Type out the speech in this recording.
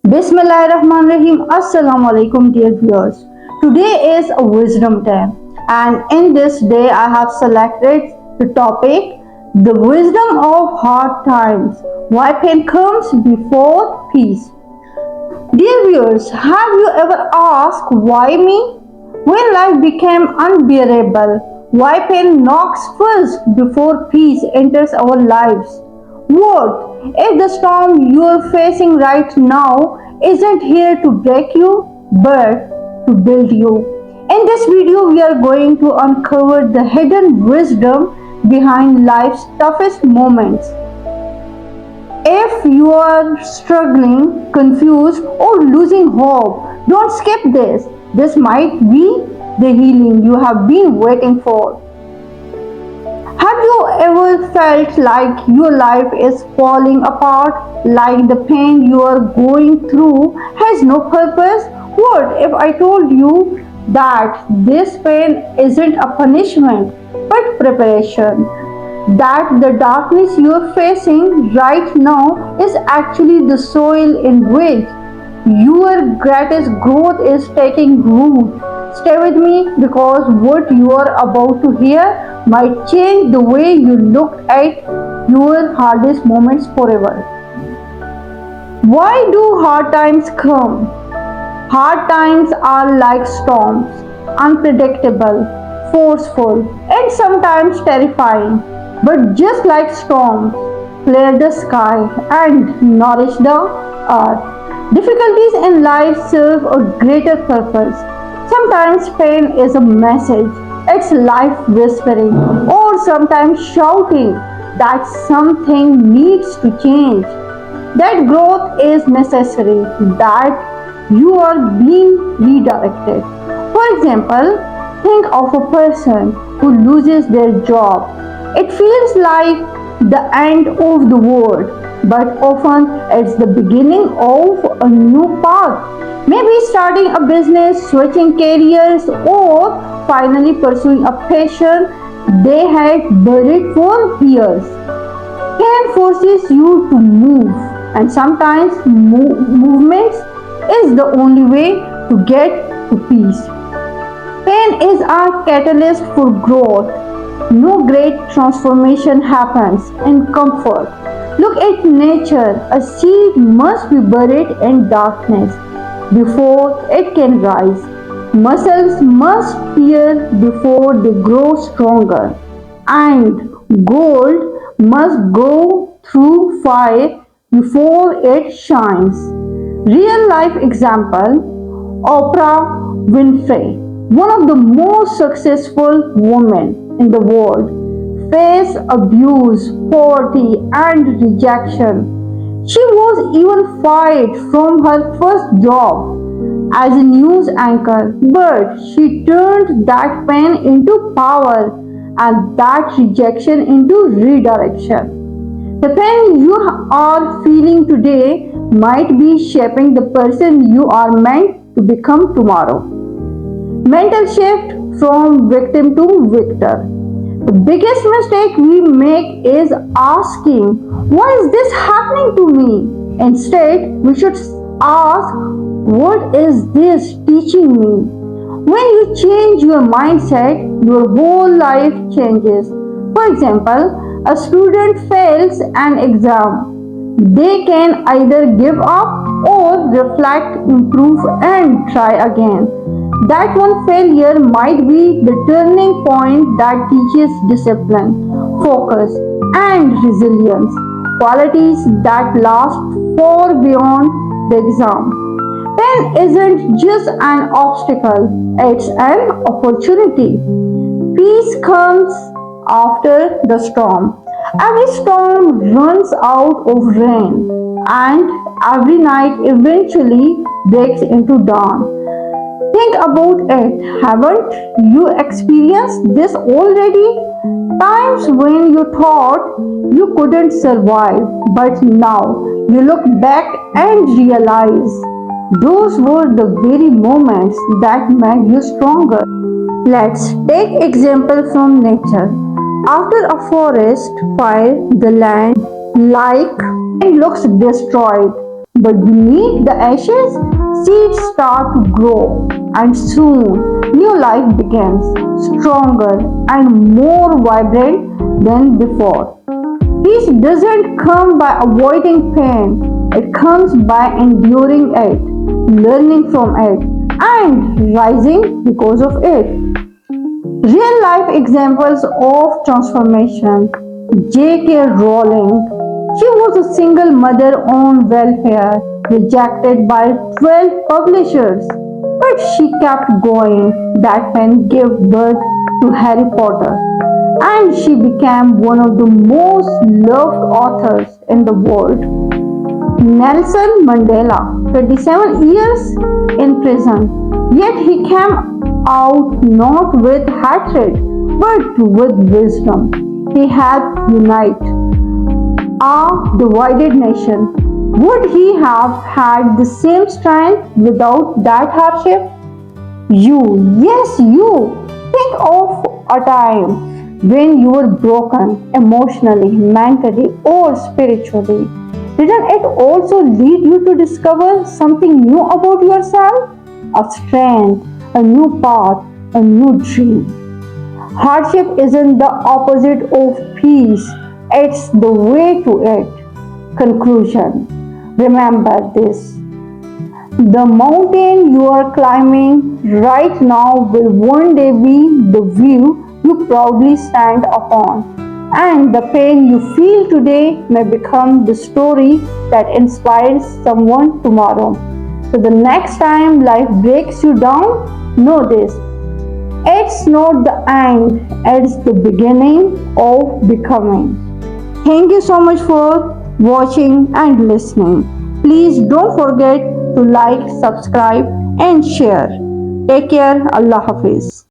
Bismillahirrahmanirrahim. Assalamu alaikum, dear viewers. Today is a wisdom day, and in this day, I have selected the topic the wisdom of hard times. Why pain comes before peace. Dear viewers, have you ever asked why me? When life became unbearable, why pain knocks first before peace enters our lives? What if the storm you are facing right now isn't here to break you but to build you? In this video, we are going to uncover the hidden wisdom behind life's toughest moments. If you are struggling, confused, or losing hope, don't skip this. This might be the healing you have been waiting for. Have you ever felt like your life is falling apart, like the pain you are going through has no purpose? What if I told you that this pain isn't a punishment but preparation? That the darkness you are facing right now is actually the soil in which your greatest growth is taking root. Stay with me because what you are about to hear might change the way you look at your hardest moments forever. Why do hard times come? Hard times are like storms, unpredictable, forceful, and sometimes terrifying. But just like storms, clear the sky and nourish the earth. Difficulties in life serve a greater purpose. Sometimes pain is a message, it's life whispering, or sometimes shouting that something needs to change, that growth is necessary, that you are being redirected. For example, think of a person who loses their job. It feels like the end of the world, but often it's the beginning of a new path. Maybe starting a business, switching careers, or finally pursuing a passion they had buried for years. Pain forces you to move, and sometimes movement is the only way to get to peace. Pain is a catalyst for growth. No great transformation happens in comfort. Look at nature. A seed must be buried in darkness before it can rise. Muscles must tear before they grow stronger. And gold must go through fire before it shines. Real life example Oprah Winfrey, one of the most successful women in the world, faced abuse, poverty, and rejection. She was even fired from her first job as a news anchor, but she turned that pain into power and that rejection into redirection. The pain you are feeling today might be shaping the person you are meant to become tomorrow. Mental shift from victim to victor. The biggest mistake we make is asking, why is this happening to me? Instead, we should ask, what is this teaching me? When you change your mindset, your whole life changes. For example, a student fails an exam. They can either give up or reflect, improve, and try again. That one failure might be the turning point that teaches discipline, focus, and resilience, qualities that last far beyond the exam. Pain isn't just an obstacle, it's an opportunity. Peace comes after the storm. Every storm runs out of rain, and every night eventually breaks into dawn. Think about it. Haven't you experienced this already? Times when you thought you couldn't survive, but now you look back and realize those were the very moments that made you stronger. Let's take example from nature. After a forest fire, the land like and looks destroyed. But beneath the ashes, seeds start to grow, and soon new life begins, stronger and more vibrant than before. Peace doesn't come by avoiding pain, it comes by enduring it, learning from it, and rising because of it. Real life examples of transformation. J.K. Rowling. She was a single mother on welfare, rejected by 12 publishers. But she kept going. That pen gave birth to Harry Potter. And she became one of the most loved authors in the world. Nelson Mandela, 27 years in prison, yet he came out not with hatred but with wisdom. He helped unite a divided nation. Would he have had the same strength without that hardship? You, yes, you. Think of a time when you were broken emotionally, mentally, or spiritually. Didn't it also lead you to discover something new about yourself? A strength, a new path, a new dream. Hardship isn't the opposite of peace, it's the way to it. Conclusion. Remember this. The mountain you are climbing right now will one day be the view you proudly stand upon. And the pain you feel today may become the story that inspires someone tomorrow. So the next time life breaks you down, know this. It's not the end, it's the beginning of becoming. Thank you so much for watching and listening. Please don't forget to like, subscribe, and share. Take care. Allah Hafiz.